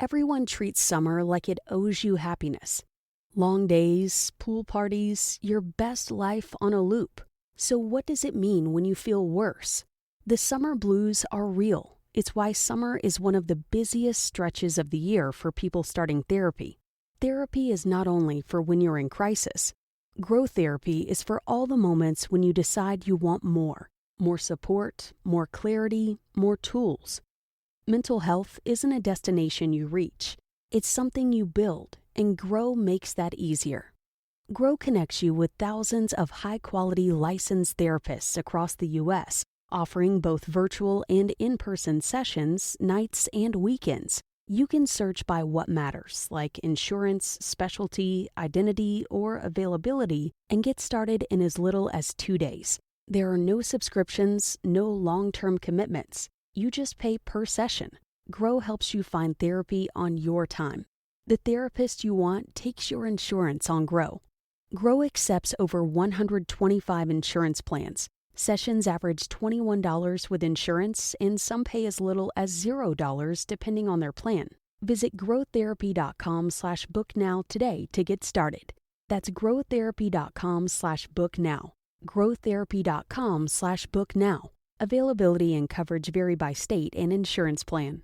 Everyone treats summer like it owes you happiness. Long days, pool parties, your best life on a loop. So what does it mean when you feel worse? The summer blues are real. It's why summer is one of the busiest stretches of the year for people starting therapy. Therapy is not only for when you're in crisis. Growth therapy is for all the moments when you decide you want more. More support, more clarity, more tools. Mental health isn't a destination you reach. It's something you build, and Grow makes that easier. Grow connects you with thousands of high-quality licensed therapists across the U.S., offering both virtual and in-person sessions, nights and weekends. You can search by what matters, like insurance, specialty, identity, or availability, and get started in as little as 2 days. There are no subscriptions, no long-term commitments. You just pay per session. Grow helps you find therapy on your time. The therapist you want takes your insurance on Grow. Grow accepts over 125 insurance plans. Sessions average $21 with insurance, and some pay as little as $0 depending on their plan. Visit growtherapy.com/booknow today to get started. That's growtherapy.com/booknow. growtherapy.com/booknow. Availability and coverage vary by state and insurance plan.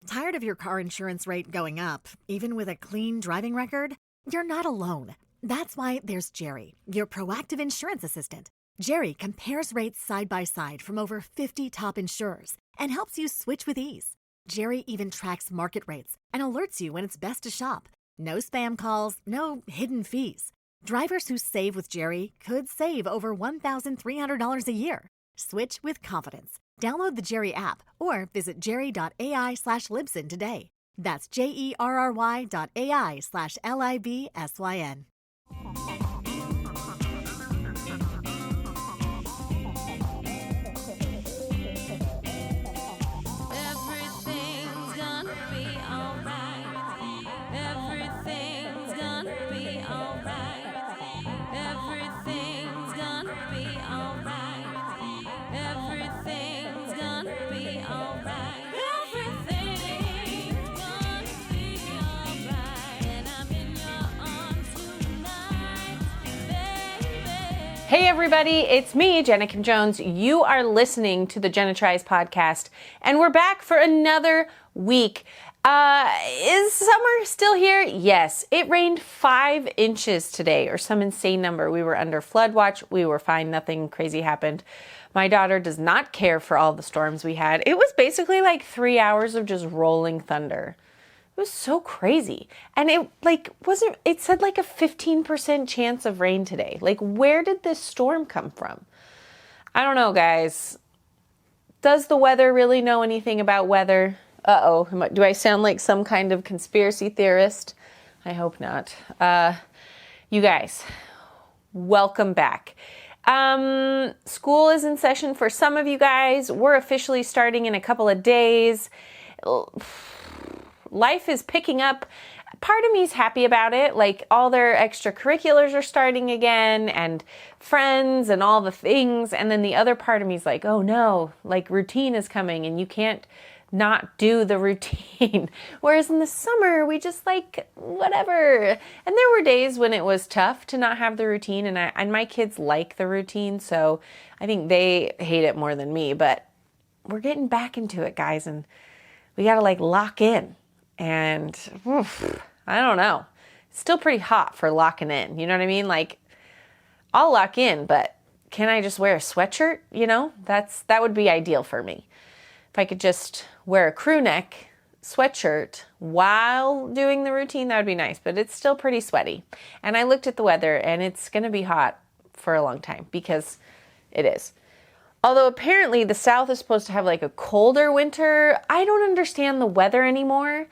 Tired of your car insurance rate going up, even with a clean driving record? You're not alone. That's why there's Jerry, your proactive insurance assistant. Jerry compares rates side by side from over 50 top insurers and helps you switch with ease. Jerry even tracks market rates and alerts you when it's best to shop. No spam calls, no hidden fees. Drivers who save with Jerry could save over $1,300 a year. Switch with confidence. Download the Jerry app or visit jerry.ai/Libsyn today. That's JERRY.ai/LIBSYN. Hey everybody, it's me, Jenna Kim Jones. You are listening to the Jenna Tries podcast, and we're back for another week. Is summer still here? Yes. It rained 5 inches today, or some insane number. We were under flood watch. We were fine. Nothing crazy happened. My daughter does not care for all the storms we had. It was basically like 3 hours of just rolling thunder. It was so crazy. And it said like a 15% chance of rain today. Like, where did this storm come from? I don't know, guys. Does the weather really know anything about weather? Uh-oh, do I sound like some kind of conspiracy theorist? I hope not. You guys, welcome back. School is in session for some of you guys. We're officially starting in a couple of days. Life is picking up. Part of me is happy about it. Like, all their extracurriculars are starting again, and friends and all the things. And then the other part of me is like, oh no, like routine is coming and you can't not do the routine. Whereas in the summer, we just like whatever. And there were days when it was tough to not have the routine, and my kids like the routine, so I think they hate it more than me. But we're getting back into it, guys, and we got to like lock in. And I don't know. It's still pretty hot for locking in. You know what I mean? Like, I'll lock in, but can I just wear a sweatshirt? You know, that would be ideal for me. If I could just wear a crew neck sweatshirt while doing the routine, that would be nice. But it's still pretty sweaty. And I looked at the weather, and it's going to be hot for a long time, because it is. Although apparently the South is supposed to have like a colder winter. I don't understand the weather anymore.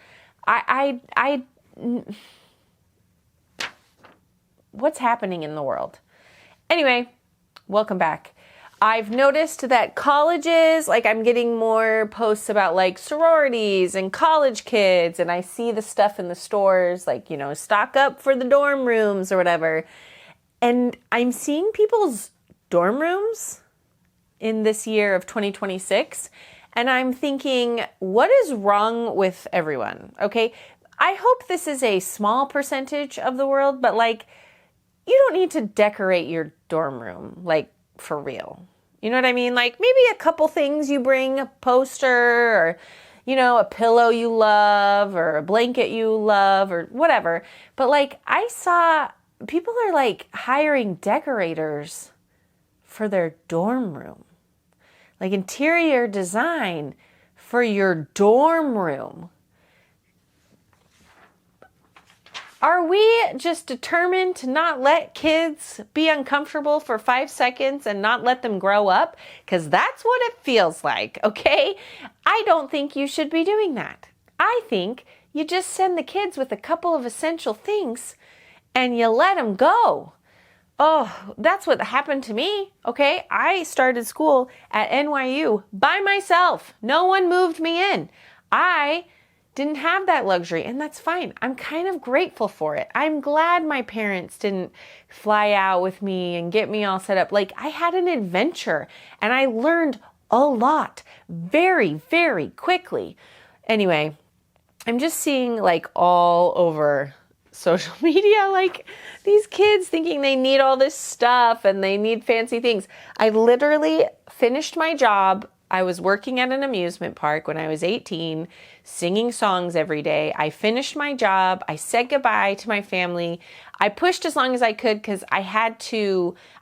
What's happening in the world? Anyway, welcome back. I've noticed that colleges, like, I'm getting more posts about like sororities and college kids, and I see the stuff in the stores, like, you know, stock up for the dorm rooms or whatever. And I'm seeing people's dorm rooms in this year of 2026, And I'm thinking, what is wrong with everyone? Okay. I hope this is a small percentage of the world, but like, you don't need to decorate your dorm room, like for real. You know what I mean? Like maybe a couple things you bring, a poster or, a pillow you love or a blanket you love or whatever. But like I saw people are like hiring decorators for their dorm room, like interior design for your dorm room. Are we just determined to not let kids be uncomfortable for 5 seconds and not let them grow up? Because that's what it feels like, okay? I don't think you should be doing that. I think you just send the kids with a couple of essential things and you let them go. Oh, that's what happened to me, okay? I started school at NYU by myself. No one moved me in. I didn't have that luxury, and that's fine. I'm kind of grateful for it. I'm glad my parents didn't fly out with me and get me all set up. Like, I had an adventure, and I learned a lot very, very quickly. Anyway, I'm just seeing like all over social media, like these kids thinking they need all this stuff and they need fancy things. I literally finished my job. I was working at an amusement park when I was 18, singing songs every day. I finished my job. I said goodbye to my family. I pushed as long as I could because I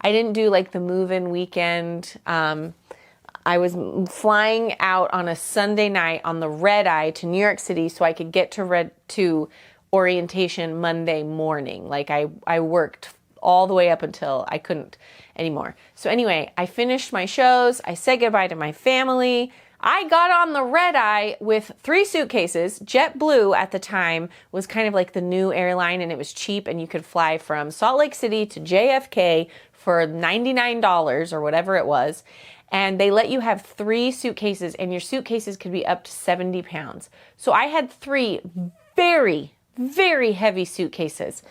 didn't do like the move-in weekend. I was flying out on a Sunday night on the red eye to New York City so I could get to orientation Monday morning. Like I worked all the way up until I couldn't anymore. So anyway, I finished my shows. I said goodbye to my family. I got on the red eye with 3 suitcases. JetBlue at the time was kind of like the new airline and it was cheap and you could fly from Salt Lake City to JFK for $99 or whatever it was. And they let you have 3 suitcases and your suitcases could be up to 70 pounds. So I had 3 very, very heavy suitcases.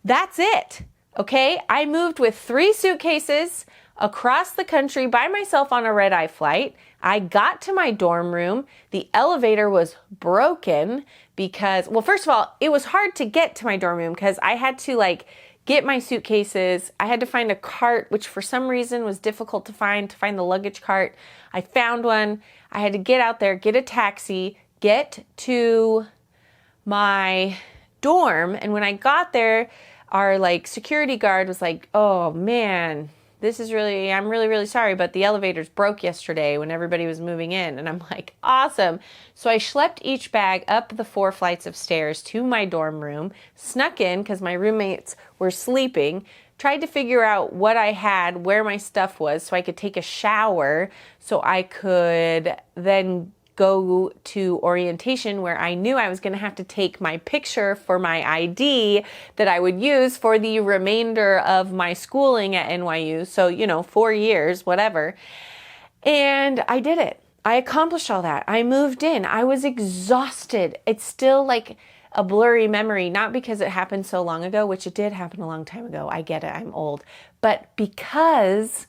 That's it. Okay, I moved with 3 suitcases across the country by myself on a red-eye flight. I got to my dorm room. The elevator was broken because, well, first of all, it was hard to get to my dorm room because I had to get my suitcases. I had to find a cart, which for some reason was difficult to find the luggage cart. I found one. I had to get out there, get a taxi, get to my dorm. And when I got there, our security guard was like, "Oh man, I'm really, really sorry, but the elevators broke yesterday when everybody was moving in." And I'm like, awesome. So I schlepped each bag up the 4 flights of stairs to my dorm room, snuck in because my roommates were sleeping, tried to figure out what I had, where my stuff was so I could take a shower so I could then go to orientation where I knew I was going to have to take my picture for my ID that I would use for the remainder of my schooling at NYU. So, 4 years, whatever. And I did it. I accomplished all that. I moved in. I was exhausted. It's still like a blurry memory, not because it happened so long ago, which it did happen a long time ago. I get it. I'm old. But because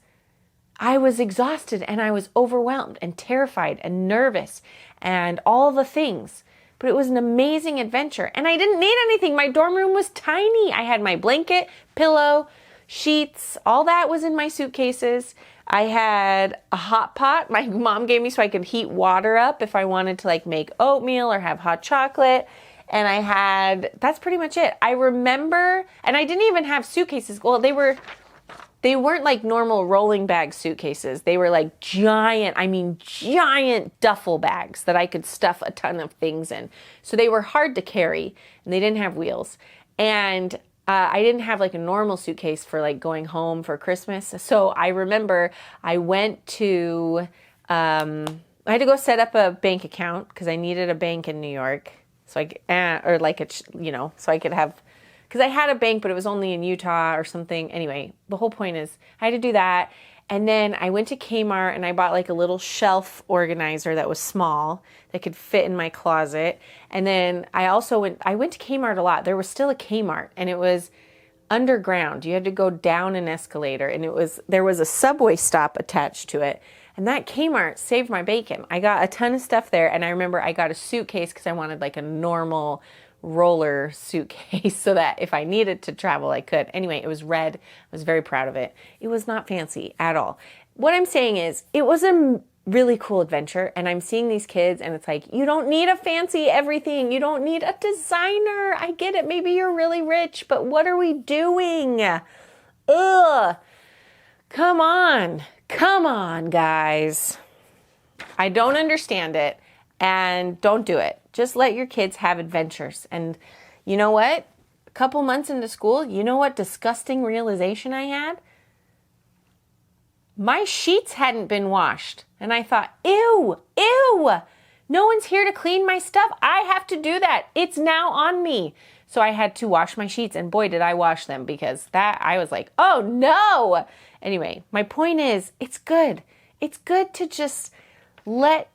I was exhausted and I was overwhelmed and terrified and nervous and all the things. But it was an amazing adventure. And I didn't need anything. My dorm room was tiny. I had my blanket, pillow, sheets, all that was in my suitcases. I had a hot pot my mom gave me so I could heat water up if I wanted to make oatmeal or have hot chocolate. And that's pretty much it. I remember, and I didn't even have suitcases. Well, they weren't like normal rolling bag suitcases. They were like giant duffel bags that I could stuff a ton of things in. So they were hard to carry and they didn't have wheels. And I didn't have a normal suitcase for going home for Christmas. So I remember I went to, I had to go set up a bank account because I needed a bank in New York. So I could have, because I had a bank, but it was only in Utah or something. Anyway, the whole point is I had to do that. And then I went to Kmart and I bought a little shelf organizer that was small that could fit in my closet. And then I went to Kmart a lot. There was still a Kmart and it was underground. You had to go down an escalator and there was a subway stop attached to it. And that Kmart saved my bacon. I got a ton of stuff there. And I remember I got a suitcase because I wanted like a normal roller suitcase so that if I needed to travel, I could. Anyway, it was red. I was very proud of it. It was not fancy at all. What I'm saying is it was a really cool adventure, and I'm seeing these kids and it's like, you don't need a fancy everything. You don't need a designer. I get it. Maybe you're really rich, but what are we doing? Ugh. Come on, guys. I don't understand it, and don't do it. Just let your kids have adventures. And you know what? A couple months into school, you know what disgusting realization I had? My sheets hadn't been washed. And I thought, ew, no one's here to clean my stuff. I have to do that. It's now on me. So I had to wash my sheets, and boy, did I wash them, because I was like, oh no. Anyway, my point is, it's good. It's good to just let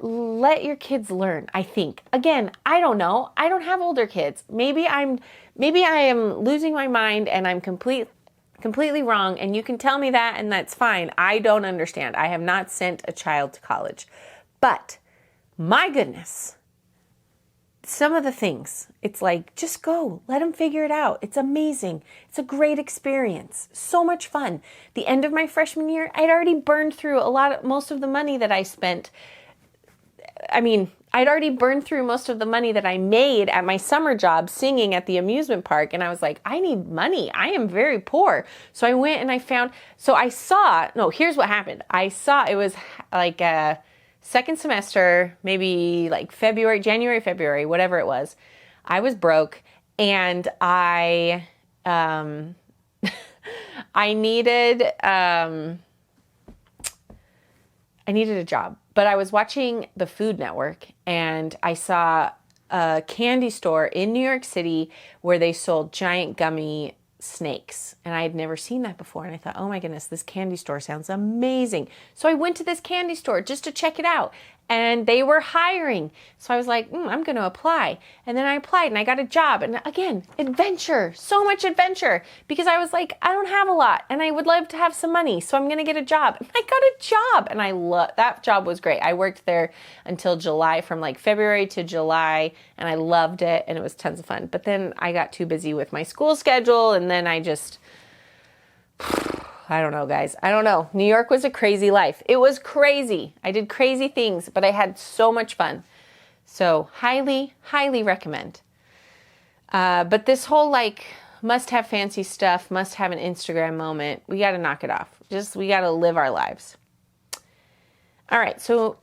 your kids learn, I think. Again, I don't know. I don't have older kids. Maybe I am losing my mind and I'm completely wrong, and you can tell me that, and that's fine. I don't understand. I have not sent a child to college. But my goodness, some of the things, it's like, just go, let them figure it out. It's amazing. It's a great experience. So much fun. The end of my freshman year, I'd already burned through most of the money that I spent. I'd already burned through most of the money that I made at my summer job singing at the amusement park. And I was like, I need money. I am very poor. So I went and here's what happened. It was like a second semester, maybe like January, February, whatever it was. I was broke, and I needed a job. But I was watching the Food Network, and I saw a candy store in New York City where they sold giant gummy snakes. And I had never seen that before. And I thought, oh my goodness, this candy store sounds amazing. So I went to this candy store just to check it out. And they were hiring. So I was like, I'm going to apply. And then I applied and I got a job. And again, adventure, so much adventure, because I was like, I don't have a lot and I would love to have some money. So I'm going to get a job. And I got a job, and that job was great. I worked there until July, from like February to July, and I loved it. And it was tons of fun. But then I got too busy with my school schedule. And then I don't know, guys. I don't know. New York was a crazy life. It was crazy. I did crazy things, but I had so much fun. So highly, highly recommend. But this whole must have fancy stuff, must have an Instagram moment, we got to knock it off. We got to live our lives. All right. So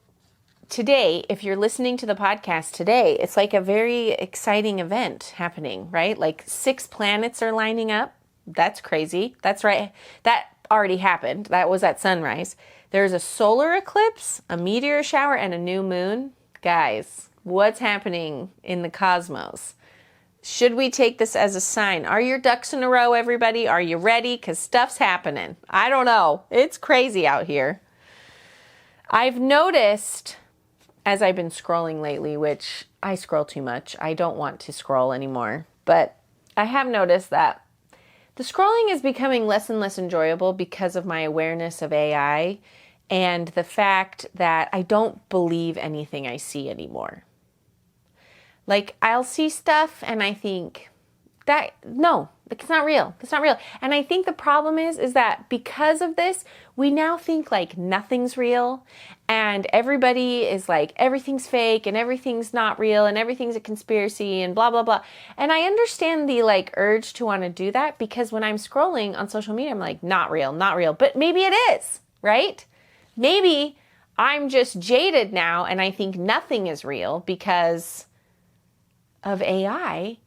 today, if you're listening to the podcast today, it's like a very exciting event happening, right? Like 6 planets are lining up. That's crazy. That's right. That already happened. That was at sunrise. There's a solar eclipse, a meteor shower, and a new moon. Guys, what's happening in the cosmos? Should we take this as a sign? Are your ducks in a row, everybody? Are you ready? Because stuff's happening. I don't know. It's crazy out here. I've noticed, as I've been scrolling lately, which I scroll too much. I don't want to scroll anymore. But I have noticed that the scrolling is becoming less and less enjoyable because of my awareness of AI and the fact that I don't believe anything I see anymore. Like, I'll see stuff and I think, no, it's not real. It's not real. And I think the problem is that because of this, we now think like nothing's real, and everybody is like, everything's fake and everything's not real and everything's a conspiracy and blah, blah, blah. And I understand the urge to want to do that, because when I'm scrolling on social media, I'm like, not real, but maybe it is, right? Maybe I'm just jaded now and I think nothing is real because of AI.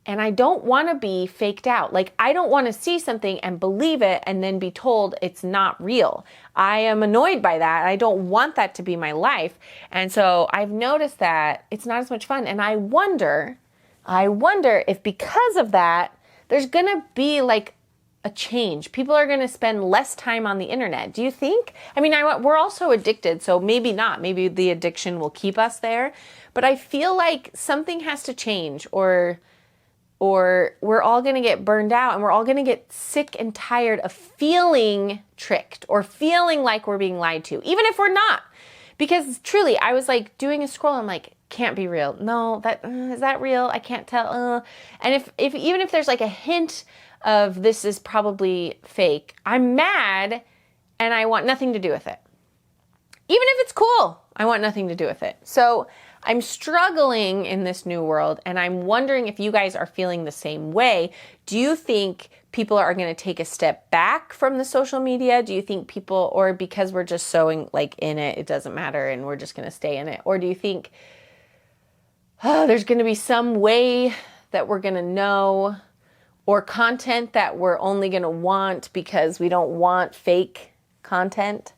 And I don't want to be faked out. Like, I don't want to see something and believe it and then be told it's not real. I am annoyed by that. I don't want that to be my life. And so I've noticed that it's not as much fun. And I wonder if because of that, there's going to be a change. People are going to spend less time on the internet. Do you think? We're also addicted, so maybe not. Maybe the addiction will keep us there. But I feel like something has to change, or or we're all going to get burned out, and we're all going to get sick and tired of feeling tricked or feeling like we're being lied to, even if we're not. Because truly, I was like doing a scroll, I'm like, can't be real. No, that is that real? I can't tell. And if even if there's like a hint of this is probably fake, I'm mad and I want nothing to do with it. Even if it's cool, I want nothing to do with it. So I'm struggling in this new world, and I'm wondering if you guys are feeling the same way. Do you think people are going to take a step back from the social media? Do you think people, or because we're just so like in it, it doesn't matter and we're just going to stay in it? Or do you think there's going to be some way that we're going to know, or content that we're only going to want because we don't want fake content?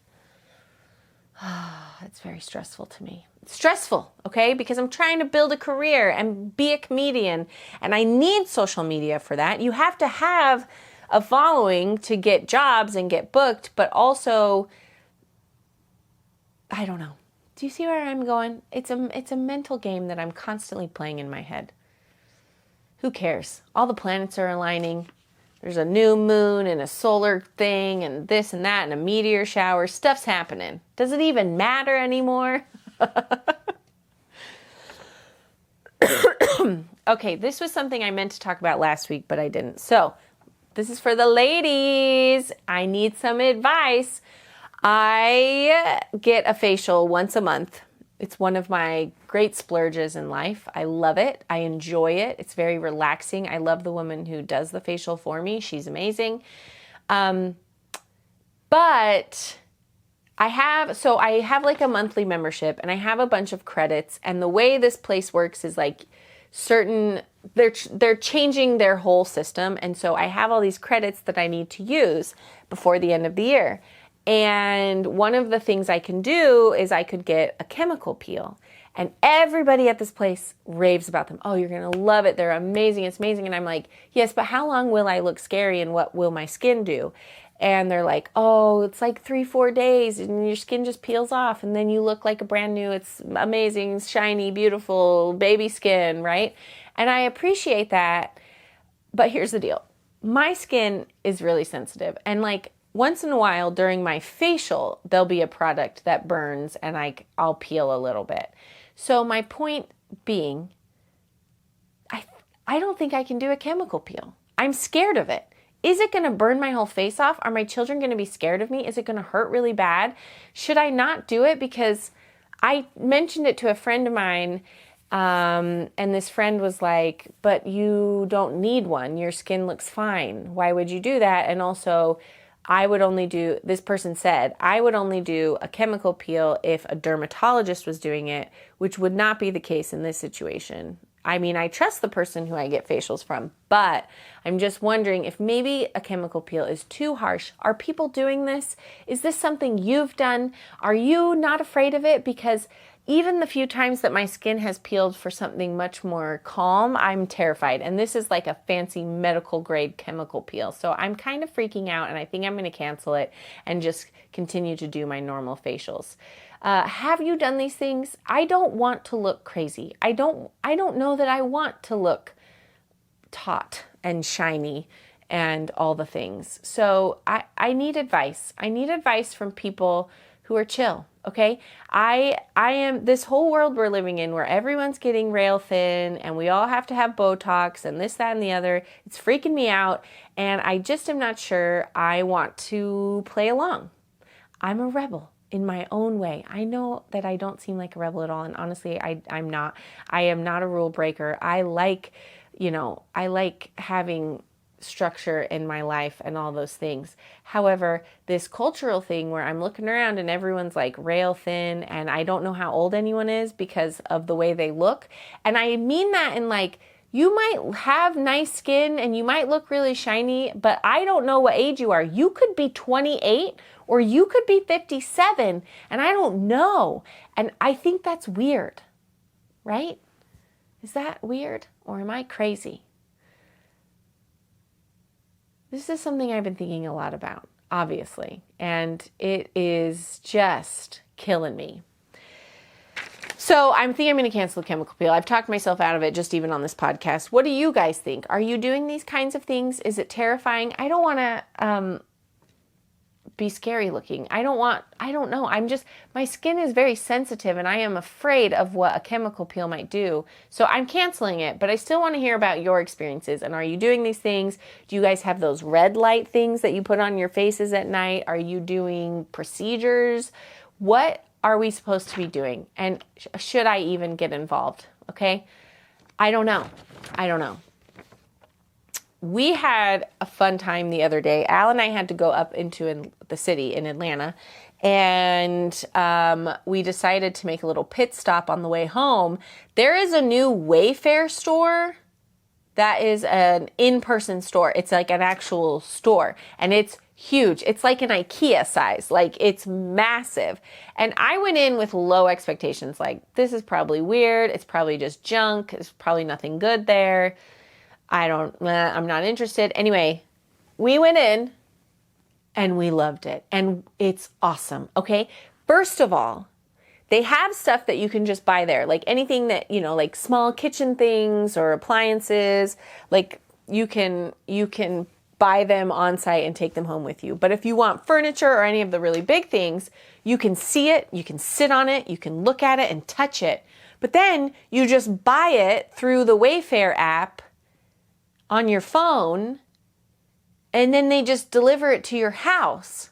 It's very stressful to me. It's stressful, okay? Because I'm trying to build a career and be a comedian, and I need social media for that. You have to have a following to get jobs and get booked, but also, I don't know. Do you see where I'm going? It's a mental game that I'm constantly playing in my head. Who cares? All the planets are aligning. There's a new moon and a solar thing and this and that and a meteor shower. Stuff's happening. Does it even matter anymore? Okay, this was something I meant to talk about last week, but I didn't. So this is for the ladies. I need some advice. I get a facial once a month. It's one of my great splurges in life. I love it. I enjoy it. It's very relaxing. I love the woman who does the facial for me. She's amazing. But I have like a monthly membership, and I have a bunch of credits. And the way this place works is like they're changing their whole system. And so I have all these credits that I need to use before the end of the year. And one of the things I can do is I could get a chemical peel. And everybody at this place raves about them. Oh, you're going to love it. They're amazing. It's amazing. And I'm like, yes, but how long will I look scary, and what will my skin do? And they're like, oh, it's like 3-4 days and your skin just peels off and then you look like a brand new, it's amazing, shiny, beautiful baby skin, right? And I appreciate that. But here's the deal. My skin is really sensitive, and like once in a while during my facial, there'll be a product that burns and I'll peel a little bit. So my point being, I don't think I can do a chemical peel. I'm scared of it. Is it going to burn my whole face off? Are my children going to be scared of me? Is it going to hurt really bad? Should I not do it? Because I mentioned it to a friend of mine, and this friend was like, but you don't need one. Your skin looks fine. Why would you do that? And also, this person said, I would only do a chemical peel if a dermatologist was doing it, which would not be the case in this situation. I mean, I trust the person who I get facials from, but I'm just wondering if maybe a chemical peel is too harsh. Are people doing this? Is this something you've done? Are you not afraid of it? Because even the few times that my skin has peeled for something much more calm, I'm terrified. And this is like a fancy medical grade chemical peel. So I'm kind of freaking out, and I think I'm going to cancel it and just continue to do my normal facials. Have you done these things? I don't want to look crazy. I don't know that I want to look taut and shiny and all the things. So I need advice. I need advice from people who are chill. Okay. I am this whole world we're living in where everyone's getting rail thin and we all have to have Botox and this, that, and the other. It's freaking me out. And I just am not sure I want to play along. I'm a rebel in my own way. I know that I don't seem like a rebel at all. And honestly, I'm not. I am not a rule breaker. I like having structure in my life and all those things. However, this cultural thing where I'm looking around and everyone's like rail thin, and I don't know how old anyone is because of the way they look. And I mean that in like, you might have nice skin and you might look really shiny, but I don't know what age you are. You could be 28 or you could be 57, and I don't know. And I think that's weird, right? Is that weird, or am I crazy? This is something I've been thinking a lot about, obviously, and it is just killing me. So I'm thinking I'm going to cancel the chemical peel. I've talked myself out of it just even on this podcast. What do you guys think? Are you doing these kinds of things? Is it terrifying? I don't want to be scary looking. I don't know. My skin is very sensitive and I am afraid of what a chemical peel might do. So I'm canceling it, but I still want to hear about your experiences. And are you doing these things? Do you guys have those red light things that you put on your faces at night? Are you doing procedures? What are we supposed to be doing? And should I even get involved? Okay. I don't know. We had a fun time the other day. Al and I had to go up into the city in Atlanta, and we decided to make a little pit stop on the way home. There is a new Wayfair store that is an in-person store. It's like an actual store, and it's huge. It's like an IKEA size. Like, it's massive. And I went in with low expectations. Like, this is probably weird. It's probably just junk. There's probably nothing good there. I'm not interested. Anyway, we went in and we loved it. And it's awesome. Okay. First of all, they have stuff that you can just buy there. Like anything that, like small kitchen things or appliances, like you can buy them on site and take them home with you. But if you want furniture or any of the really big things, you can see it, you can sit on it, you can look at it and touch it. But then you just buy it through the Wayfair app on your phone, and then they just deliver it to your house.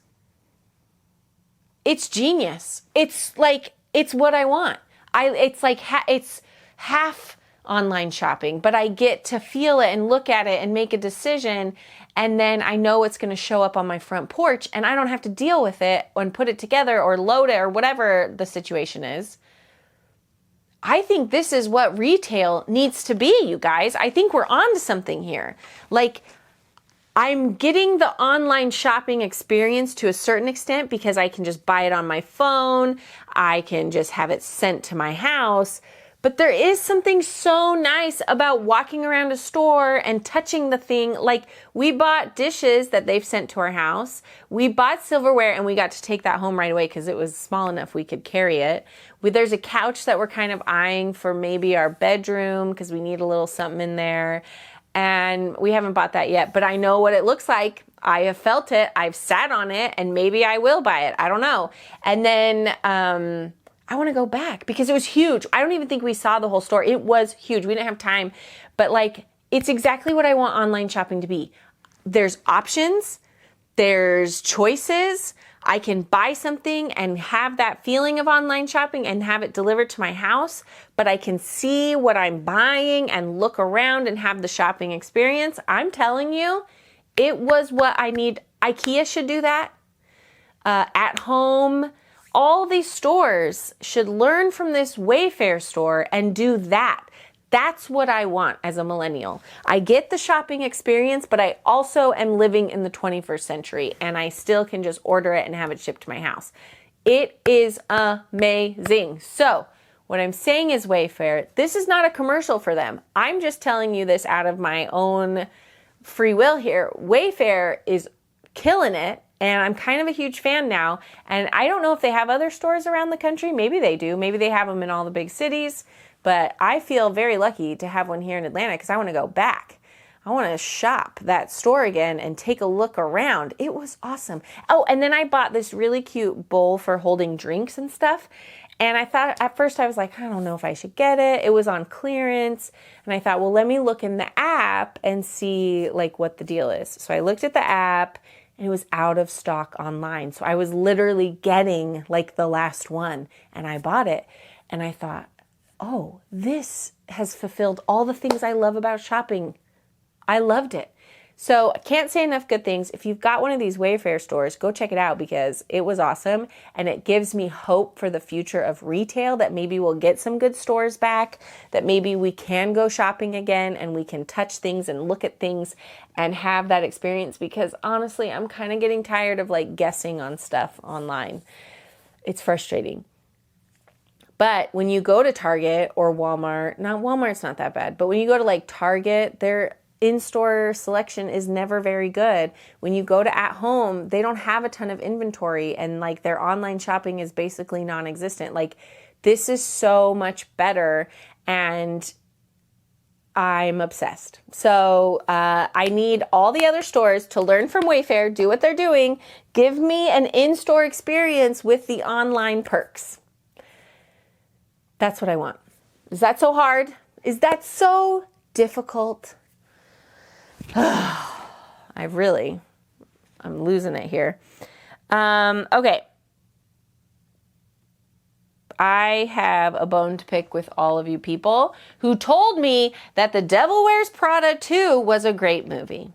It's genius. It's what I want. It's half online shopping, but I get to feel it and look at it and make a decision, and then I know it's going to show up on my front porch, and I don't have to deal with it and put it together or load it or whatever the situation is. I think this is what retail needs to be, you guys. I think we're on to something here. Like, I'm getting the online shopping experience to a certain extent because I can just buy it on my phone. I can just have it sent to my house. But there is something so nice about walking around a store and touching the thing. Like, we bought dishes that they've sent to our house. We bought silverware and we got to take that home right away because it was small enough we could carry it. There's a couch that we're kind of eyeing for maybe our bedroom because we need a little something in there. And we haven't bought that yet, but I know what it looks like. I have felt it. I've sat on it, and maybe I will buy it. I don't know. And then I want to go back because it was huge. I don't even think we saw the whole store. It was huge. We didn't have time, but it's exactly what I want online shopping to be. There's options. There's choices. I can buy something and have that feeling of online shopping and have it delivered to my house, but I can see what I'm buying and look around and have the shopping experience. I'm telling you, it was what I need. IKEA should do that. At Home, all these stores should learn from this Wayfair store and do that. That's what I want as a millennial. I get the shopping experience, but I also am living in the 21st century, and I still can just order it and have it shipped to my house. It is amazing. So what I'm saying is, Wayfair, this is not a commercial for them. I'm just telling you this out of my own free will here. Wayfair is killing it, and I'm kind of a huge fan now. And I don't know if they have other stores around the country. Maybe they do. Maybe they have them in all the big cities. But I feel very lucky to have one here in Atlanta because I want to go back. I want to shop that store again and take a look around. It was awesome. Oh, and then I bought this really cute bowl for holding drinks and stuff. And I thought, at first I was like, I don't know if I should get it. It was on clearance. And I thought, well, let me look in the app and see what the deal is. So I looked at the app and it was out of stock online. So I was literally getting the last one, and I bought it. And I thought, oh, this has fulfilled all the things I love about shopping. I loved it. So I can't say enough good things. If you've got one of these Wayfair stores, go check it out because it was awesome. And it gives me hope for the future of retail, that maybe we'll get some good stores back, that maybe we can go shopping again and we can touch things and look at things and have that experience. Because honestly, I'm kind of getting tired of guessing on stuff online. It's frustrating. But when you go to Target or Walmart, Walmart's not that bad, but when you go to Target, their in-store selection is never very good. When you go to At Home, they don't have a ton of inventory, and their online shopping is basically non-existent. This is so much better, and I'm obsessed. So I need all the other stores to learn from Wayfair, do what they're doing, give me an in-store experience with the online perks. That's what I want. Is that so hard? Is that so difficult? I'm losing it here. Okay. I have a bone to pick with all of you people who told me that The Devil Wears Prada 2 was a great movie.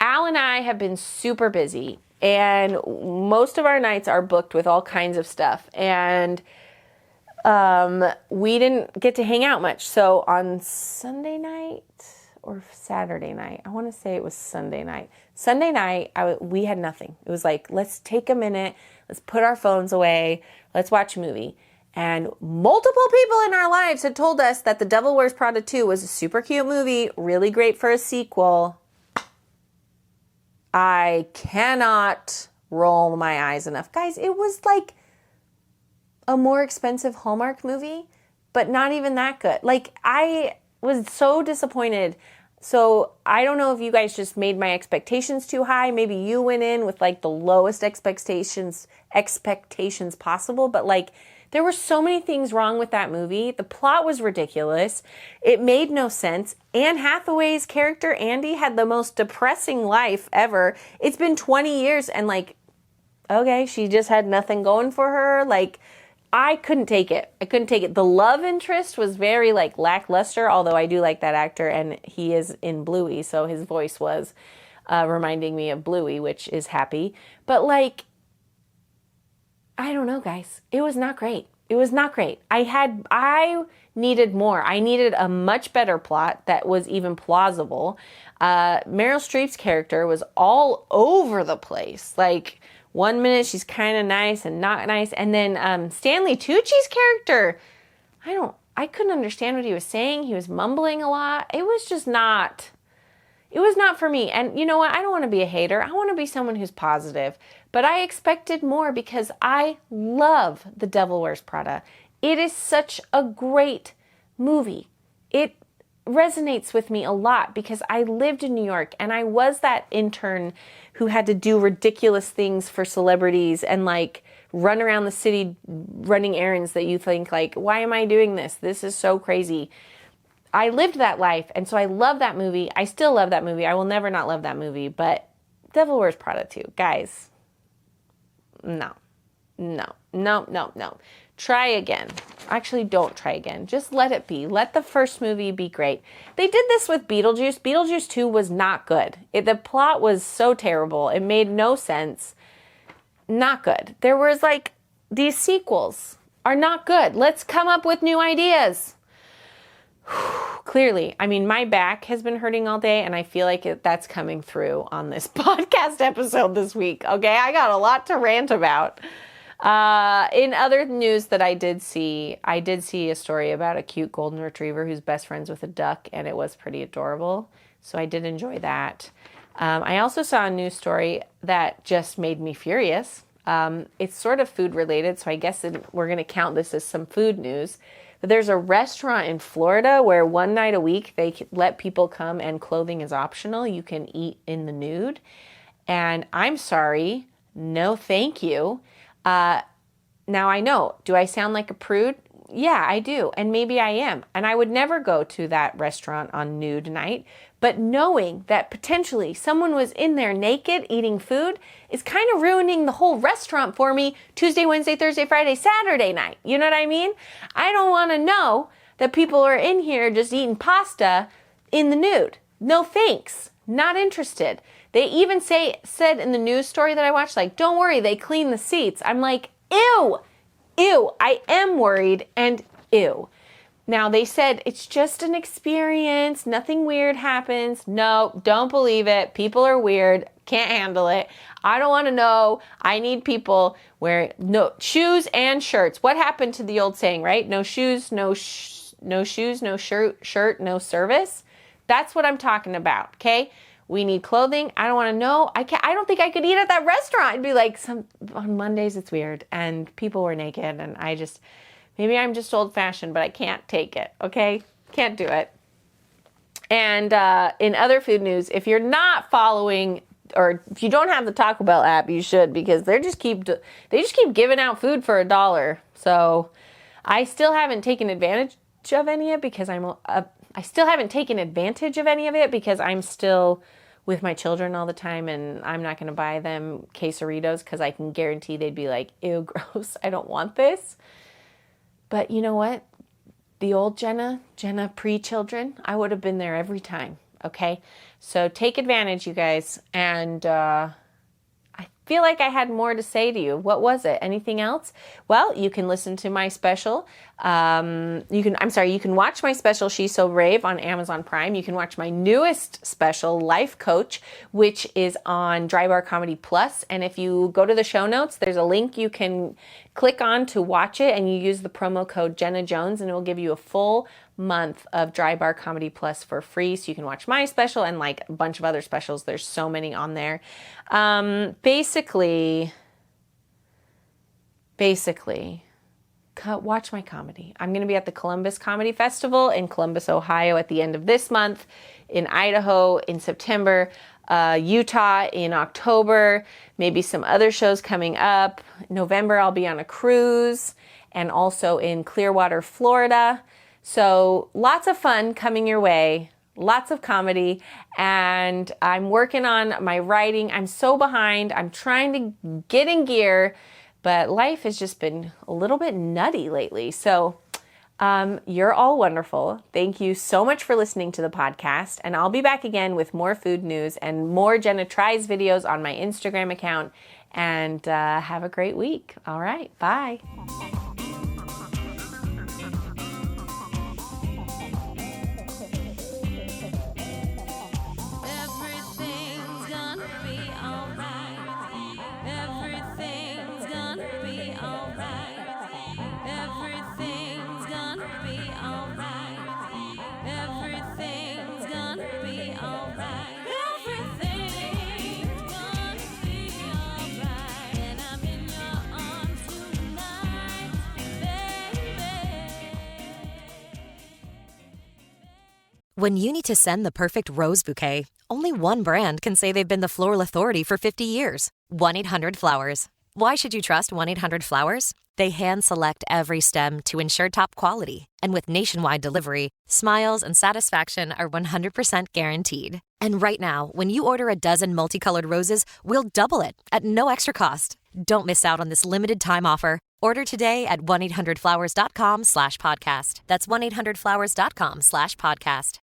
Al and I have been super busy, and most of our nights are booked with all kinds of stuff, and we didn't get to hang out much. So on Sunday night or Saturday night, I want to say it was Sunday night. Sunday night, we had nothing. It was like, let's take a minute, let's put our phones away, let's watch a movie. And multiple people in our lives had told us that The Devil Wears Prada 2 was a super cute movie, really great for a sequel. I cannot roll my eyes enough. Guys, it was like a more expensive Hallmark movie, but not even that good. Like, I was so disappointed. So I don't know if you guys just made my expectations too high. Maybe you went in with like the lowest expectations possible, but like there were so many things wrong with that movie. The plot was ridiculous. It made no sense. Anne Hathaway's character, Andy, had the most depressing life ever. It's been 20 years and like, okay, she just had nothing going for her. Like, I couldn't take it. The love interest was very like lackluster, although I do like that actor and he is in Bluey, so his voice was reminding me of Bluey, which is happy. But like, I don't know, guys. It was not great. I needed more. I needed a much better plot that was even plausible. Meryl Streep's character was all over the place. Like, one minute she's kind of nice and not nice. And then Stanley Tucci's character, I couldn't understand what he was saying. He was mumbling a lot. It was not for me. And you know what? I don't want to be a hater. I want to be someone who's positive. But I expected more because I love The Devil Wears Prada. It is such a great movie. It resonates with me a lot because I lived in New York and I was that intern who had to do ridiculous things for celebrities and like run around the city running errands that you think like, why am I doing this? This is so crazy. I lived that life, and so I love that movie. I still love that movie. I will never not love that movie, but Devil Wears Prada 2, guys, no. Try again. Actually, don't try again. Just let it be. Let the first movie be great. They did this with Beetlejuice. Beetlejuice 2 was not good. The plot was so terrible. It made no sense. Not good. There was like, these sequels are not good. Let's come up with new ideas. Clearly, I mean, my back has been hurting all day, and I feel like that's coming through on this podcast episode this week. Okay, I got a lot to rant about. In other news that I did see a story about a cute golden retriever who's best friends with a duck, and it was pretty adorable. So I did enjoy that. I also saw a news story that just made me furious. It's sort of food related, so I guess we're going to count this as some food news. But there's a restaurant in Florida where one night a week they let people come and clothing is optional. You can eat in the nude. And I'm sorry, no thank you. Now I know, do I sound like a prude? Yeah, I do. And maybe I am. And I would never go to that restaurant on nude night. But knowing that potentially someone was in there naked eating food is kind of ruining the whole restaurant for me Tuesday, Wednesday, Thursday, Friday, Saturday night. You know what I mean? I don't want to know that people are in here just eating pasta in the nude. No thanks. Not interested. They even said in the news story that I watched, like, don't worry, they clean the seats. I'm like, ew, I am worried and ew. Now, they said it's just an experience. Nothing weird happens. No, don't believe it. People are weird. Can't handle it. I don't want to know. I need people wearing no shoes and shirts. What happened to the old saying, right? No shoes, no shoes, no shirt, no service. That's what I'm talking about, okay? We need clothing. I don't want to know. I don't think I could eat at that restaurant. I'd be like, on Mondays it's weird and people were naked and I just... Maybe I'm just old-fashioned, but I can't take it, okay? Can't do it. And in other food news, if you're not following, or if you don't have the Taco Bell app, you should, because they just keep giving out food for $1. So I still haven't taken advantage of any of it because I'm still with my children all the time, and I'm not going to buy them quesaritos because I can guarantee they'd be like, ew, gross, I don't want this. But you know what? The old Jenna pre-children, I would have been there every time, okay? So take advantage, you guys. And I feel like I had more to say to you. What was it? Anything else? Well, you can listen to my special. You can watch my special, She's So Brave, on Amazon Prime. You can watch my newest special, Life Coach, which is on Dry Bar Comedy Plus. And if you go to the show notes, there's a link you can click on to watch it, and you use the promo code Jenna Jones, and it will give you a full month of Dry Bar Comedy Plus for free. So you can watch my special and like a bunch of other specials. There's so many on there. Basically, watch my comedy. I'm going to be at the Columbus Comedy Festival in Columbus, Ohio at the end of this month, in Idaho in September, Utah in October, maybe some other shows coming up. November, I'll be on a cruise, and also in Clearwater, Florida. So lots of fun coming your way, lots of comedy, and I'm working on my writing. I'm so behind. I'm trying to get in gear, but life has just been a little bit nutty lately. So you're all wonderful. Thank you so much for listening to the podcast, and I'll be back again with more food news and more Jenna Tries videos on my Instagram account, and have a great week. All right, bye. When you need to send the perfect rose bouquet, only one brand can say they've been the floral authority for 50 years. 1-800-Flowers. Why should you trust 1-800-Flowers? They hand-select every stem to ensure top quality. And with nationwide delivery, smiles and satisfaction are 100% guaranteed. And right now, when you order a dozen multicolored roses, we'll double it at no extra cost. Don't miss out on this limited time offer. Order today at 1-800-Flowers.com/podcast. That's 1-800-Flowers.com/podcast.